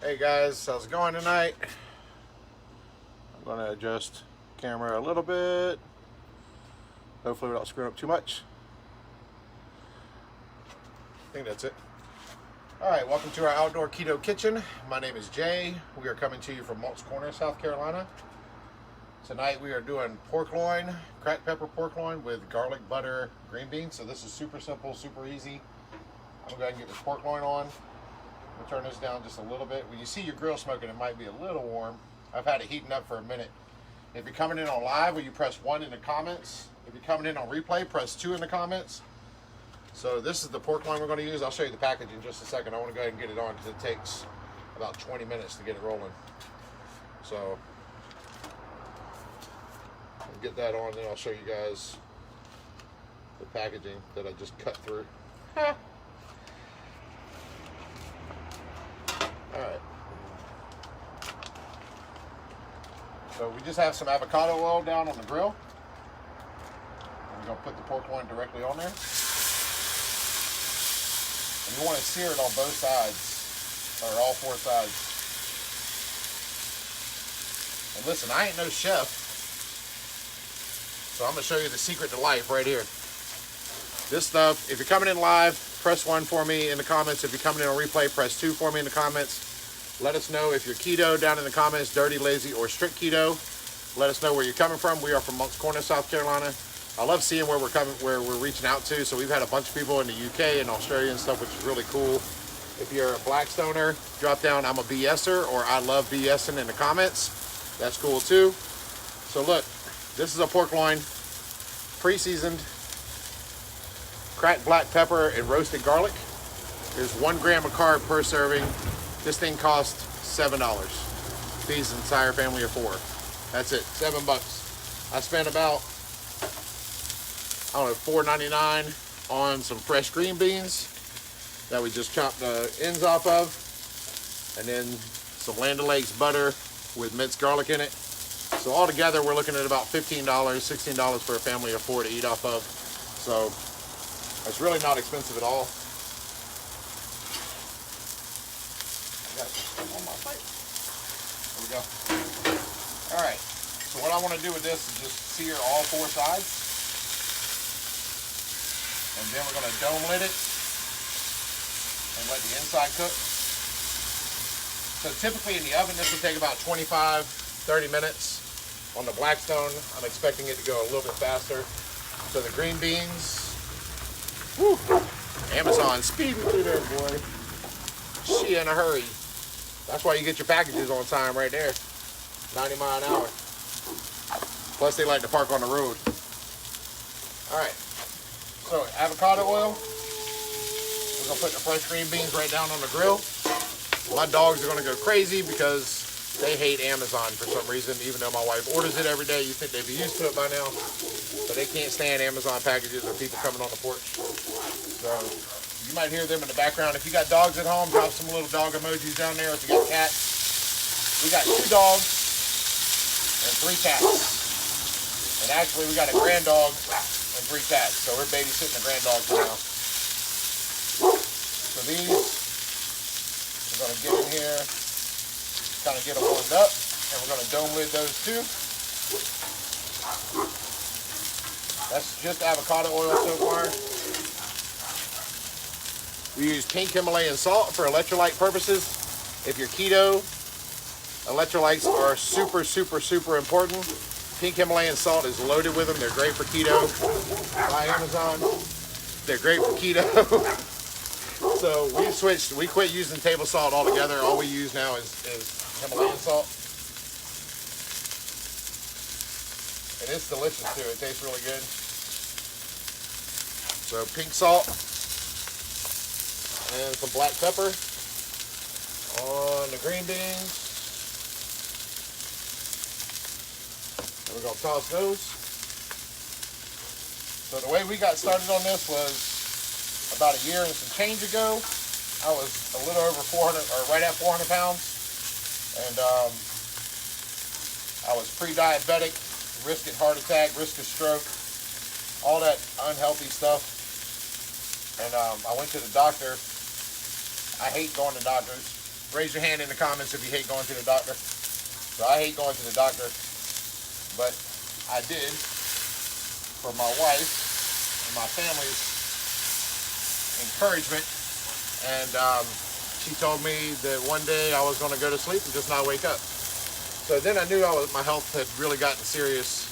Hey guys, how's it going tonight? I'm going to adjust the camera a little bit. Hopefully without screwing up too much. I think that's it. Alright, welcome to our outdoor keto kitchen. My name is Jay. We are coming to you from Moncks Corner, South Carolina. Tonight we are doing pork loin, cracked pepper pork loin with garlic, butter, green beans. So this is super simple, super easy. I'm going to go ahead and get this pork loin on. We'll turn this down just a little bit. When you see your grill smoking, it might be a little warm. I've had it heating up for a minute. If you're coming in on live, will you press 1 in the comments? If you're coming in on replay, press 2 in the comments. So this is the pork loin we're going to use. I'll show you the package in just a second. I want to go ahead and get it on because it takes about 20 minutes to get it rolling. So I'll get that on, then I'll show you guys the packaging that I just cut through. Alright. So we just have some avocado oil down on the grill. And we're going to put the pork loin directly on there. And you want to sear it on both sides, or all 4 sides. And listen, I ain't no chef, so I'm going to show you the secret to life right here. This stuff, if you're coming in live, press 1 for me in the comments. If you're coming in on replay, press 2 for me in the comments. Let us know if you're keto down in the comments, dirty, lazy, or strict keto. Let us know where you're coming from. We are from Moncks Corner, South Carolina. I love seeing where we're reaching out to. So we've had a bunch of people in the UK and Australia and stuff, which is really cool. If you're a Blackstoner, drop down I'm a BSer or I love BSing in the comments. That's cool too. So look, this is a pork loin, pre-seasoned, cracked black pepper and roasted garlic. There's 1 gram of carb per serving. This thing costs $7. Feeds the entire family of 4. That's it, $7. I spent about, I don't know, $4.99 on some fresh green beans that we just chopped the ends off of, and then some Land O'Lakes butter with minced garlic in it. So altogether, we're looking at about $15, $16 for a family of 4 to eat off of. So it's really not expensive at all. Got some stuff on my plate. There we go. Alright, so what I want to do with this is just sear all 4 sides. And then we're going to dome lid it and let the inside cook. So typically in the oven, this will take about 25-30 minutes. On the Blackstone, I'm expecting it to go a little bit faster. So the green beans, whew, Amazon speeding through there, boy. She in a hurry. That's why you get your packages on time right there. 90 miles an hour. Plus they like to park on the road. Alright. So avocado oil. We're going to put the fresh green beans right down on the grill. My dogs are going to go crazy because they hate Amazon for some reason, even though my wife orders it every day. You think they'd be used to it by now. But they can't stand Amazon packages or people coming on the porch. So you might hear them in the background. If you got dogs at home, drop some little dog emojis down there. If you got cats, we got 2 dogs and 3 cats. And actually, we got a grand dog and 3 cats. So we're babysitting the grand dog for now. So these, we're going to get in here, kind of get them warmed up, and we're going to dome lid those too. That's just avocado oil so far. We use pink Himalayan salt for electrolyte purposes. If you're keto, electrolytes are super, super, super important. Pink Himalayan salt is loaded with them. They're great for keto. Buy Amazon. They're great for keto. So we quit using table salt altogether. All we use now is Himalayan salt. And it's delicious too. It tastes really good. So pink salt. And some black pepper on the green beans. And we're going to toss those. So the way we got started on this was about a year and some change ago. I was a little over 400, or right at 400 pounds. And I was pre-diabetic, risk of heart attack, risk of stroke, all that unhealthy stuff. And I went to the doctor. I hate going to doctors. raise your hand in the comments if you hate going to the doctor. So I hate going to the doctor, but I did for my wife and my family's encouragement. And she told me that one day I was going to go to sleep and just not wake up. So then I knew my health had really gotten serious.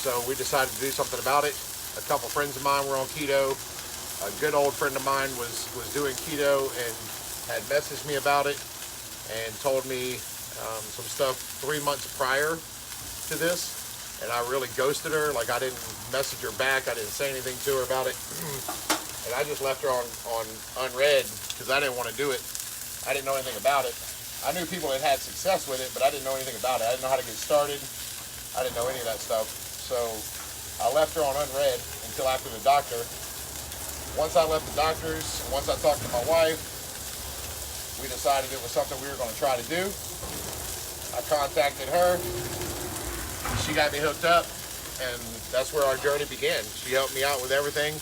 So we decided to do something about it. A couple friends of mine were on keto. A good old friend of mine was doing keto and had messaged me about it and told me some stuff 3 months prior to this, and I really ghosted her. Like, I didn't message her back. I didn't say anything to her about it, and I just left her on unread because I didn't want to do it. I didn't know anything about it. I knew people that had success with it, but I didn't know anything about it. I didn't know how to get started. I didn't know any of that stuff. So I left her on unread until after the doctor. Once I left the doctors, once I talked to my wife, we decided it was something we were going to try to do. I contacted her. She got me hooked up, and that's where our journey began. She helped me out with everything.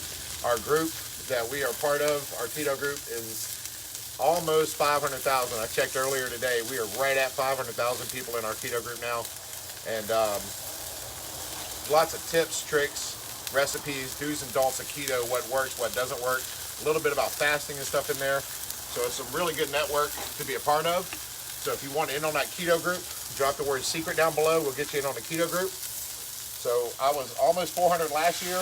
Our group that we are part of, our keto group, is almost 500,000. I checked earlier today. We are right at 500,000 people in our keto group now. And lots of tips, tricks, recipes, do's and don'ts of keto, what works, what doesn't work. A little bit about fasting and stuff in there. So it's some really good network to be a part of. So if you want in on that keto group, drop the word secret down below. We'll get you in on the keto group. So I was almost 400 last year.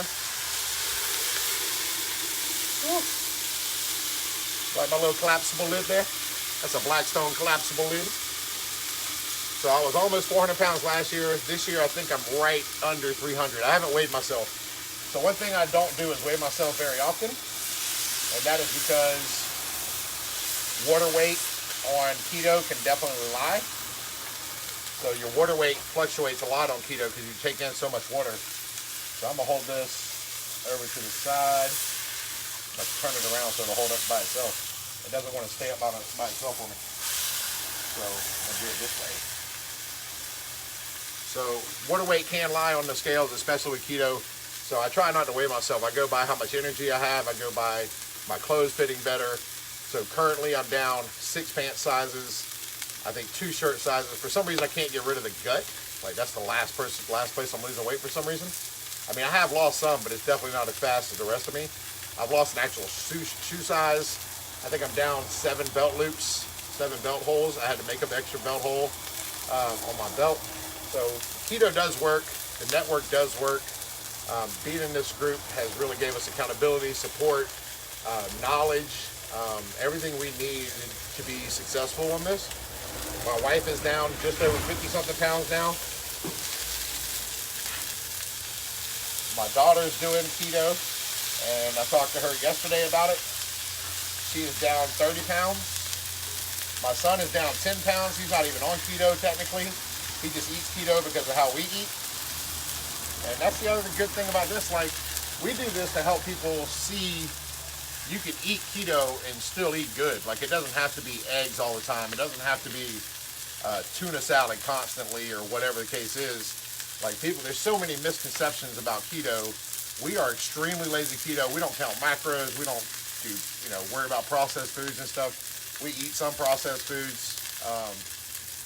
Woo. Like my little collapsible lid there. That's a Blackstone collapsible lid. So I was almost 400 pounds last year. This year I think I'm right under 300. I haven't weighed myself. So one thing I don't do is weigh myself very often. And that is because water weight on keto can definitely lie. So your water weight fluctuates a lot on keto because you take in so much water. So I'm gonna hold this over to the side. Let's turn it around so it'll hold up by itself. It doesn't want to stay up by itself on me. So I'll do it this way. So water weight can lie on the scales, especially with keto. So I try not to weigh myself. I go by how much energy I have. I go by my clothes fitting better. So currently I'm down 6 pant sizes, I think 2 shirt sizes. For some reason I can't get rid of the gut. Like, that's the last place I'm losing weight for some reason. I mean, I have lost some, but it's definitely not as fast as the rest of me. I've lost an actual shoe size. I think I'm down 7 belt loops, 7 belt holes. I had to make an extra belt hole on my belt. So keto does work. The network does work. Being in this group has really gave us accountability, support, knowledge, everything we need to be successful on this. My wife is down just over 50-something pounds now. My daughter's doing keto, and I talked to her yesterday about it. She is down 30 pounds. My son is down 10 pounds. He's not even on keto technically. He just eats keto because of how we eat. And that's the other good thing about this. Like, we do this to help people see you can eat keto and still eat good. Like, it doesn't have to be eggs all the time. It doesn't have to be tuna salad constantly or whatever the case is. Like, people, there's so many misconceptions about keto. We are extremely lazy keto. We don't count macros. We don't do, worry about processed foods and stuff. We eat some processed foods.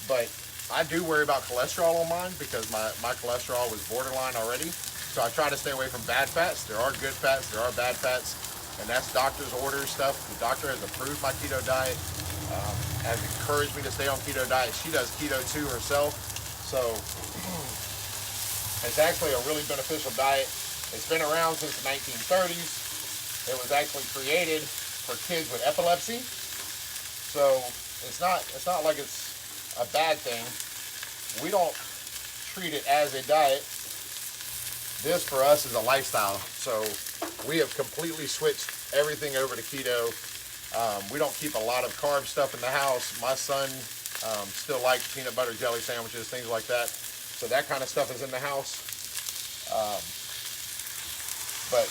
But I do worry about cholesterol on mine because my cholesterol was borderline already. So I try to stay away from bad fats. There are good fats. There are bad fats. And that's doctor's order stuff. The doctor has approved my keto diet, has encouraged me to stay on keto diet. She does keto too herself. So it's actually a really beneficial diet. It's been around since the 1930s. It was actually created for kids with epilepsy. So it's not like it's a bad thing. We don't treat it as a diet. This for us is a lifestyle. So we have completely switched everything over to keto. We don't keep a lot of carb stuff in the house. My son still likes peanut butter jelly sandwiches, things like that. So that kind of stuff is in the house. But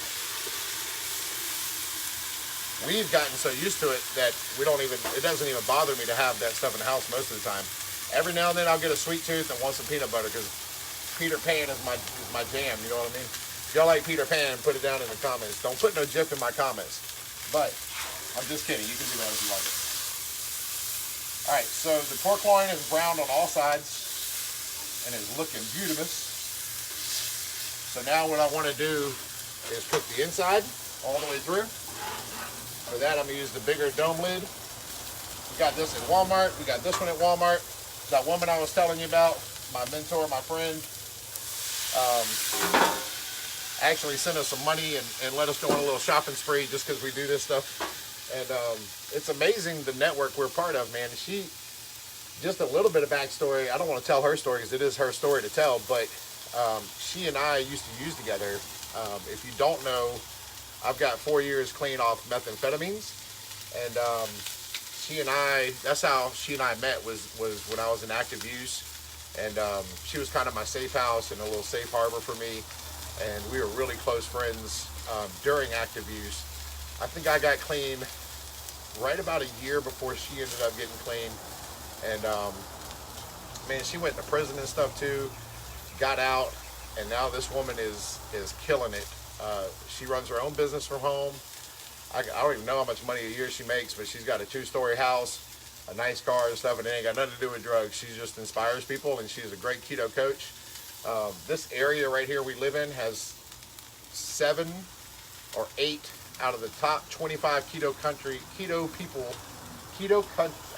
we've gotten so used to it that it doesn't even bother me to have that stuff in the house most of the time. Every now and then I'll get a sweet tooth and want some peanut butter because Peter Pan is my jam, you know what I mean? If y'all like Peter Pan, put it down in the comments. Don't put no GIF in my comments. But I'm just kidding. You can do that if you like it. So the pork loin is browned on all sides and is looking beautiful. So now what I want to do is cook the inside all the way through. For that, I'm going to use the bigger dome lid. We got this at Walmart. We got this one at Walmart. That woman I was telling you about, my mentor, my friend, actually sent us some money and let us go on a little shopping spree just because we do this stuff. And it's amazing the network we're part of, man. She, just a little bit of backstory. I don't want to tell her story because it is her story to tell, but she and I used to use together. If you don't know, I've got 4 years clean off methamphetamines, and she and I, that's how she and I met, was when I was in active use, and she was kind of my safe house and a little safe harbor for me, and we were really close friends during active use. I think I got clean right about a year before she ended up getting clean, and man, she went to prison and stuff too, got out, and now this woman is killing it. She runs her own business from home. I don't even know how much money a year she makes, but she's got a 2-story house, a nice car and stuff, and it ain't got nothing to do with drugs. She just inspires people, and she's a great keto coach. This area right here we live in has 7 or 8 out of the top 25 I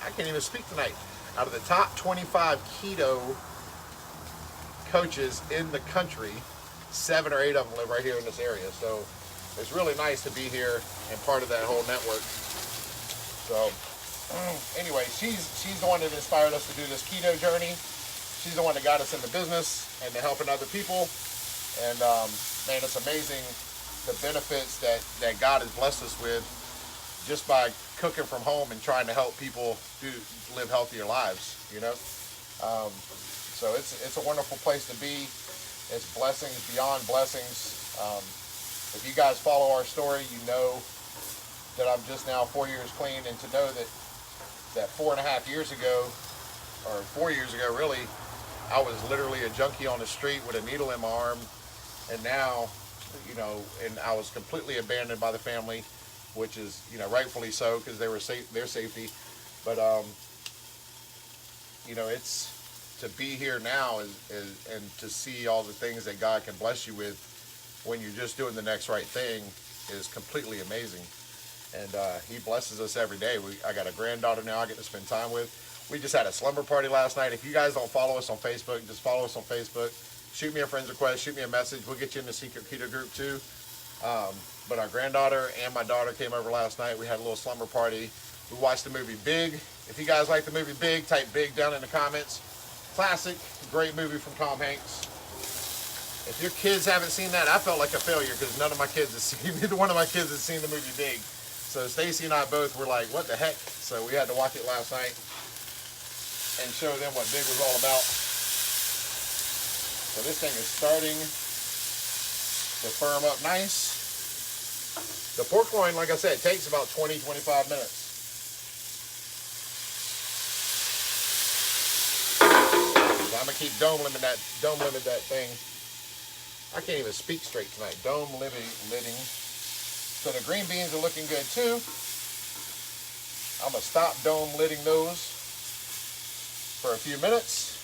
can't even speak tonight. Out of the top 25 keto coaches in the country, 7 or 8 of them live right here in this area. So it's really nice to be here and part of that whole network. So anyway, she's the one that inspired us to do this keto journey. She's the one that got us into business and to helping other people. And man, it's amazing the benefits that God has blessed us with just by cooking from home and trying to help people live healthier lives, you know. So it's a wonderful place to be. It's blessings beyond blessings. If you guys follow our story, you know that I'm just now 4 years clean, and to know that 4.5 years ago, or 4 years ago really, I was literally a junkie on the street with a needle in my arm, and now, you know, and I was completely abandoned by the family, which is, you know, rightfully so, because they were their safety. But you know, it's to be here now and to see all the things that God can bless you with when you're just doing the next right thing is completely amazing. And he blesses us every day. I got a granddaughter now I get to spend time with. We just had a slumber party last night. If you guys don't follow us on Facebook, just follow us on Facebook. Shoot me a friend's request, shoot me a message. We'll get you in the secret keto group too. But our granddaughter and my daughter came over last night. We had a little slumber party. We watched the movie Big. If you guys like the movie Big, type Big down in the comments. Classic, great movie from Tom Hanks. If your kids haven't seen that, I felt like a failure because neither one of my kids has seen the movie Big. So Stacy and I both were like, what the heck? So we had to watch it last night and show them what Big was all about. So this thing is starting to firm up nice. The pork loin, like I said, takes about 20-25 minutes. So I'm gonna keep dome limit that thing. I can't even speak straight tonight. Dome lidding. So the green beans are looking good too. I'm gonna stop dome lidding those for a few minutes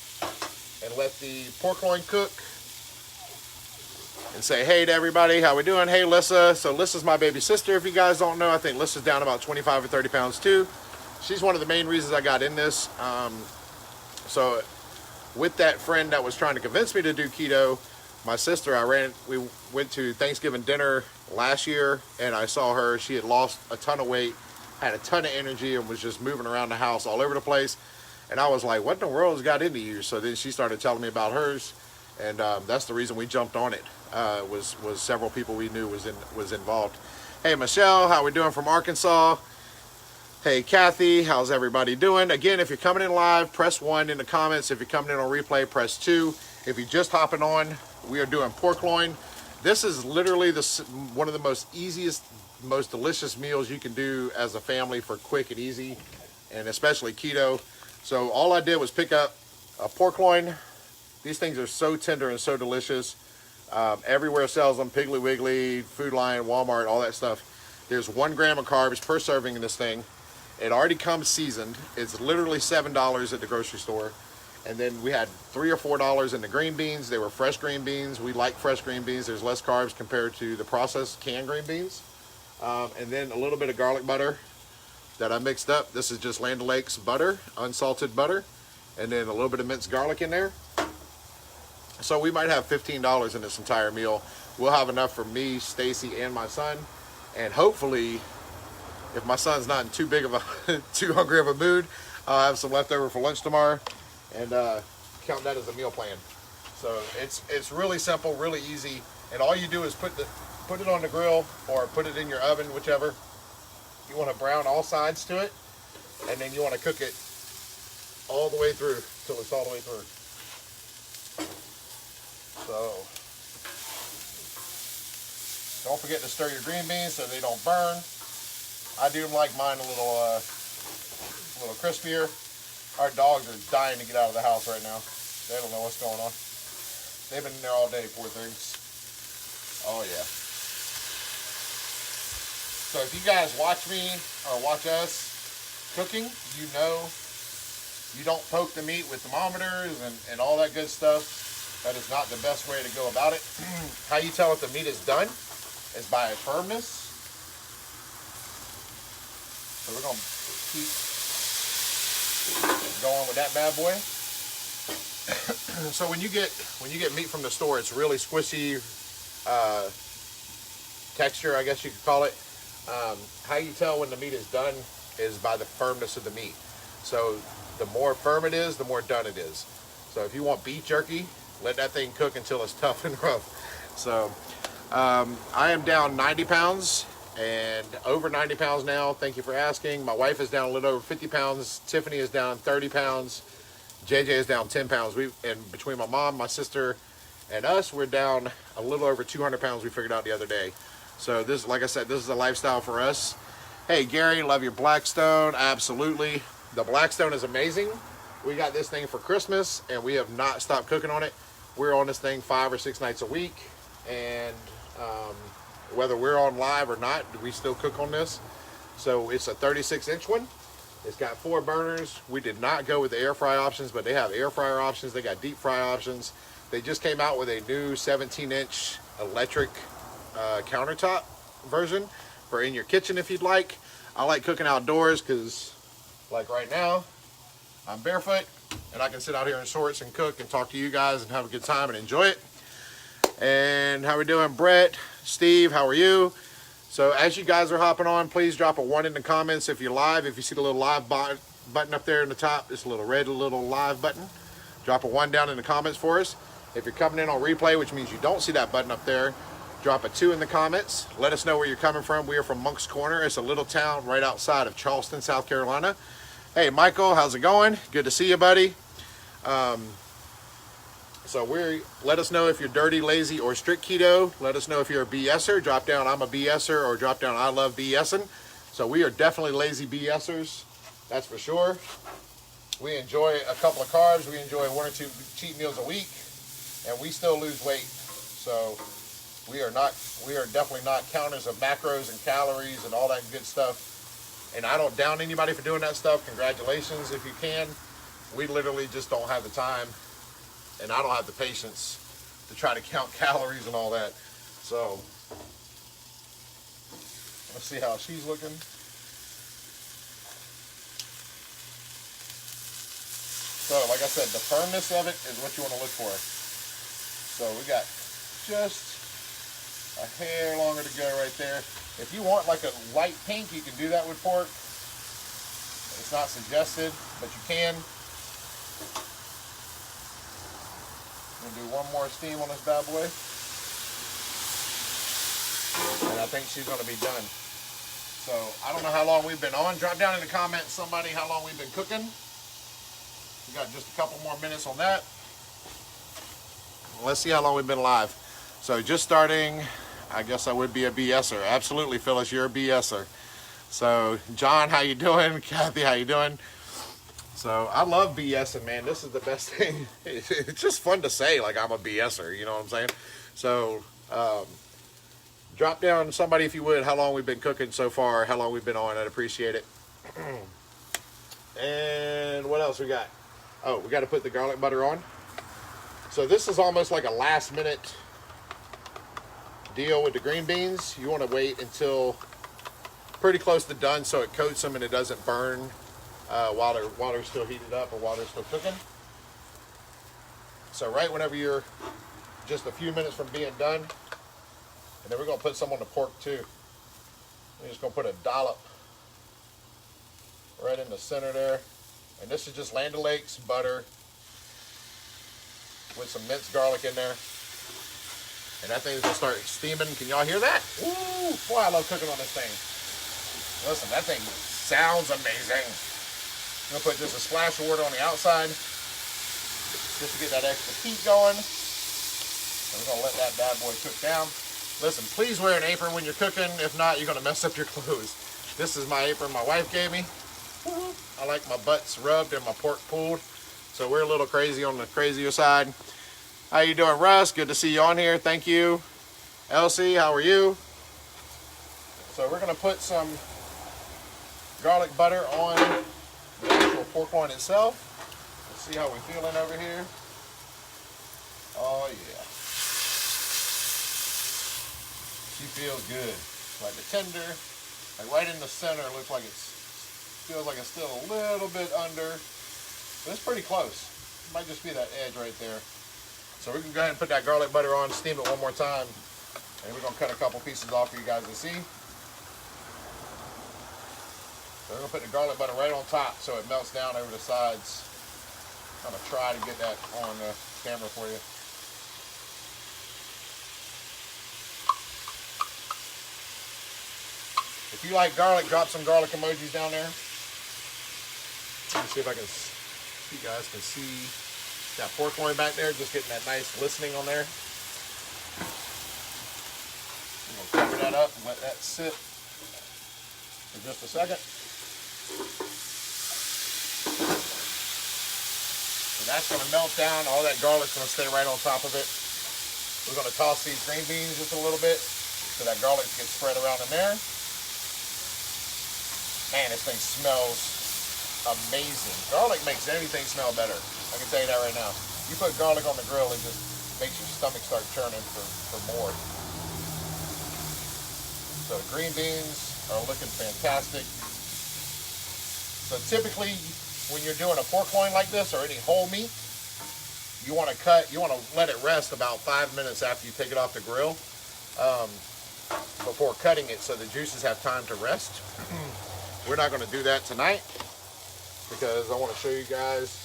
and let the pork loin cook. And say hey to everybody, how we doing? Hey Lissa. So Lissa's my baby sister, if you guys don't know. I think Lissa's down about 25 or 30 pounds too. She's one of the main reasons I got in this. So with that friend that was trying to convince me to do keto, my sister, we went to Thanksgiving dinner last year, and I saw her. She had lost a ton of weight, had a ton of energy, and was just moving around the house all over the place. And I was like, what in the world has got into you? So then she started telling me about hers, and that's the reason we jumped on it. Was several people we knew was involved. Hey Michelle, how we doing from Arkansas? Hey Kathy, how's everybody doing? Again, if you're coming in live, press 1 in the comments. If you're coming in on replay, press 2. If you're just hopping on, we are doing pork loin. This is literally one of the most easiest, most delicious meals you can do as a family for quick and easy, and especially keto. So all I did was pick up a pork loin. These things are so tender and so delicious. Everywhere sells them, Piggly Wiggly, Food Lion, Walmart, all that stuff. There's 1 gram of carbs per serving in this thing. It already comes seasoned. It's literally $7 at the grocery store. And then we had $3 or $4 in the green beans. They were fresh green beans. We like fresh green beans. There's less carbs compared to the processed canned green beans. And then a little bit of garlic butter that I mixed up. This is just Land O'Lakes butter, unsalted butter, and then a little bit of minced garlic in there. So we might have $15 in this entire meal. We'll have enough for me, Stacy, and my son. And hopefully, if my son's not in too hungry of a mood, I'll have some leftover for lunch tomorrow, and count that as a meal plan. So it's really simple, really easy, and all you do is put it on the grill or put it in your oven, whichever. You want to brown all sides to it, and then you want to cook it all the way through till it's all the way through. So don't forget to stir your green beans so they don't burn. I do like mine a little crispier. Our dogs are dying to get out of the house right now. They don't know what's going on. They've been in there all day, poor things. Oh yeah. So if you guys watch me or watch us cooking, you know you don't poke the meat with thermometers and all that good stuff. That is not the best way to go about it. How you tell if the meat is done is by its firmness. So we're going to keep going with that bad boy. So when you get meat from the store, it's really squishy texture, I guess you could call it. How you tell when the meat is done is by the firmness of the meat. So the more firm it is, the more done it is. So if you want beef jerky, let that thing cook until it's tough and rough. So I am down 90 pounds and over 90 pounds now. Thank you for asking. My wife is down a little over 50 pounds. Tiffany is down 30 pounds. JJ is down 10 pounds. And between my mom, my sister, and us, we're down a little over 200 pounds we figured out the other day. So this, like I said, this is a lifestyle for us. Hey, Gary, love your Blackstone. Absolutely. The Blackstone is amazing. We got this thing for Christmas, and we have not stopped cooking on it. We're on this thing 5 or 6 nights a week, and whether we're on live or not, we still cook on this. So it's a 36-inch one. It's got 4 burners. We did not go with the air fry options, but they have air fryer options. They got deep fry options. They just came out with a new 17-inch electric countertop version for in your kitchen if you'd like. I like cooking outdoors because, like right now, I'm barefoot and I can sit out here in shorts and cook and talk to you guys and have a good time and enjoy it. And how we doing? Brett, Steve, how are you? So as you guys are hopping on, please drop a 1 in the comments if you're live. If you see the little live button up there in the top, this little red little live button, drop a 1 down in the comments for us. If you're coming in on replay, which means you don't see that button up there, drop a 2 in the comments. Let us know where you're coming from. We are from Monk's Corner. It's a little town right outside of Charleston, South Carolina. Hey, Michael, how's it going? Good to see you, buddy. So let us know if you're dirty, lazy, or strict keto. Let us know if you're a BSer. Drop down I'm a BSer, or drop down I love BSing. So we are definitely lazy BSers, that's for sure. We enjoy a couple of carbs. We enjoy 1 or 2 cheat meals a week, and we still lose weight. So we are definitely not counters of macros and calories and all that good stuff. And I don't down anybody for doing that stuff. Congratulations if you can. We literally just don't have the time, and I don't have the patience to try to count calories and all that. So let's see how she's looking. So like I said, the firmness of it is what you want to look for. So we got just a hair longer to go right there. If you want like a light pink, you can do that with pork. It's not suggested, but you can. I'm gonna do 1 more steam on this bad boy. And I think she's gonna be done. So I don't know how long we've been on. Drop down in the comments somebody how long we've been cooking. We got just a couple more minutes on that. Let's see how long we've been live. So just starting, I guess I would be a BSer. Absolutely, Phyllis, you're a BSer. So John, how you doing? Kathy, how you doing? So I love BSing, man. This is the best thing. It's just fun to say, like, I'm a BSer, you know what I'm saying? So drop down somebody, if you would, how long we've been cooking so far, how long we've been on. I'd appreciate it. And what else we got? Oh, we got to put the garlic butter on. So this is almost like a last minute deal with the green beans. You want to wait until pretty close to done so it coats them and it doesn't burn while they're still heated up or while they're still cooking. So right whenever you're just a few minutes from being done, and then we're going to put some on the pork too. We're just going to put a dollop right in the center there. And this is just Land O'Lakes butter with some minced garlic in there. And that thing's going to start steaming. Can y'all hear that? Ooh, boy, I love cooking on this thing. Listen, that thing sounds amazing. I'm going to put just a splash of water on the outside just to get that extra heat going. And we're going to let that bad boy cook down. Listen, please wear an apron when you're cooking. If not, you're going to mess up your clothes. This is my apron my wife gave me. I like my butts rubbed and my pork pulled. So we're a little crazy on the crazier side. How you doing, Russ? Good to see you on here. Thank you. Elsie, how are you? So we're going to put some garlic butter on the actual pork loin itself. Let's see how we're feeling over here. Oh yeah. She feels good. Like the tender, like right in the center, looks like feels like it's still a little bit under, but it's pretty close. It might just be that edge right there. So we can go ahead and put that garlic butter on, steam it one more time, and we're gonna cut a couple pieces off for you guys to see. So we're gonna put the garlic butter right on top so it melts down over the sides. I'm gonna try to get that on the camera for you. If you like garlic, drop some garlic emojis down there. Let me see if you guys can see that pork loin back there, just getting that nice glistening on there. I'm gonna cover that up and let that sit for just a second. So that's gonna melt down. All that garlic's gonna stay right on top of it. We're gonna toss these green beans just a little bit so that garlic gets spread around in there. Man, this thing smells amazing. Garlic makes everything smell better. I can tell you that right now. You put garlic on the grill, it just makes your stomach start churning for more. So the green beans are looking fantastic. So typically, when you're doing a pork loin like this or any whole meat, you want to let it rest about 5 minutes after you take it off the grill before cutting it so the juices have time to rest. We're not going to do that tonight because I want to show you guys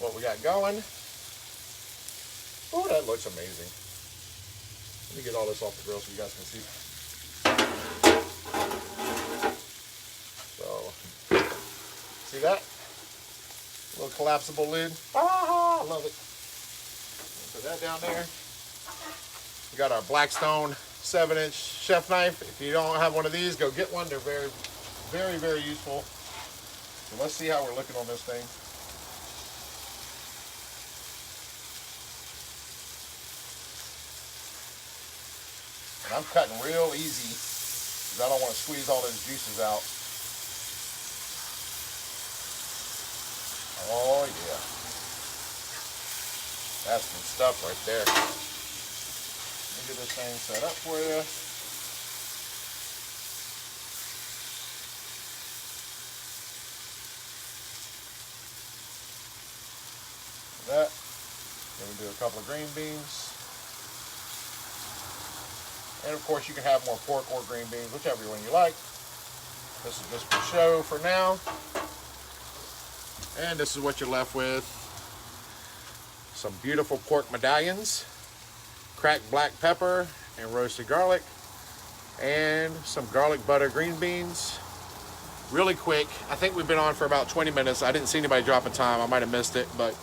what we got going. Oh, that looks amazing. Let me get all this off the grill so you guys can see. So, see that? Little collapsible lid. Ah, I love it. Put that down there. We got our Blackstone 7-inch chef knife. If you don't have one of these, go get one. They're very, very, very useful. So let's see how we're looking on this thing. And I'm cutting real easy because I don't want to squeeze all those juices out. Oh yeah. That's some stuff right there. Let me get this thing set up for you. That. Then we do a couple of green beans. And of course you can have more pork or green beans, whichever one you like. This is just for show for now. And this is what you're left with. Some beautiful pork medallions, cracked black pepper and roasted garlic, and some garlic butter green beans. Really quick. I think we've been on for about 20 minutes. I didn't see anybody dropping time. I might have missed it, but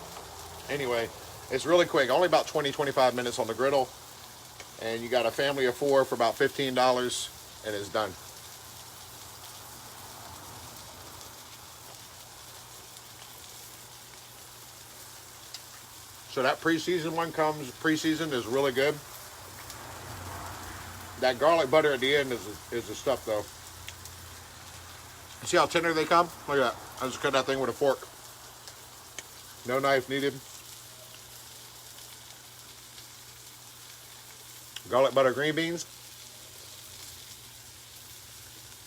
anyway, it's really quick. Only about 20-25 minutes on the griddle. And you got a family of 4 for about $15 and it's done. So that pre-seasoned one comes, pre-seasoned is really good. That garlic butter at the end is the stuff though. See how tender they come? Look at that. I just cut that thing with a fork. No knife needed. Garlic butter green beans.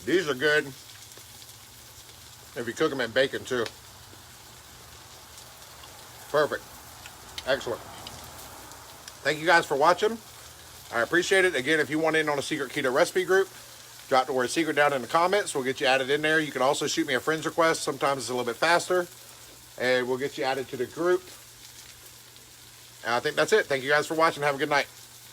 These are good if you cook them in bacon too. Perfect. Excellent. Thank you guys for watching. I appreciate it. Again, if you want in on a secret keto recipe group, drop the word secret down in the comments. We'll get you added in there. You can also shoot me a friend's request. Sometimes it's a little bit faster. And we'll get you added to the group. And I think that's it. Thank you guys for watching. Have a good night.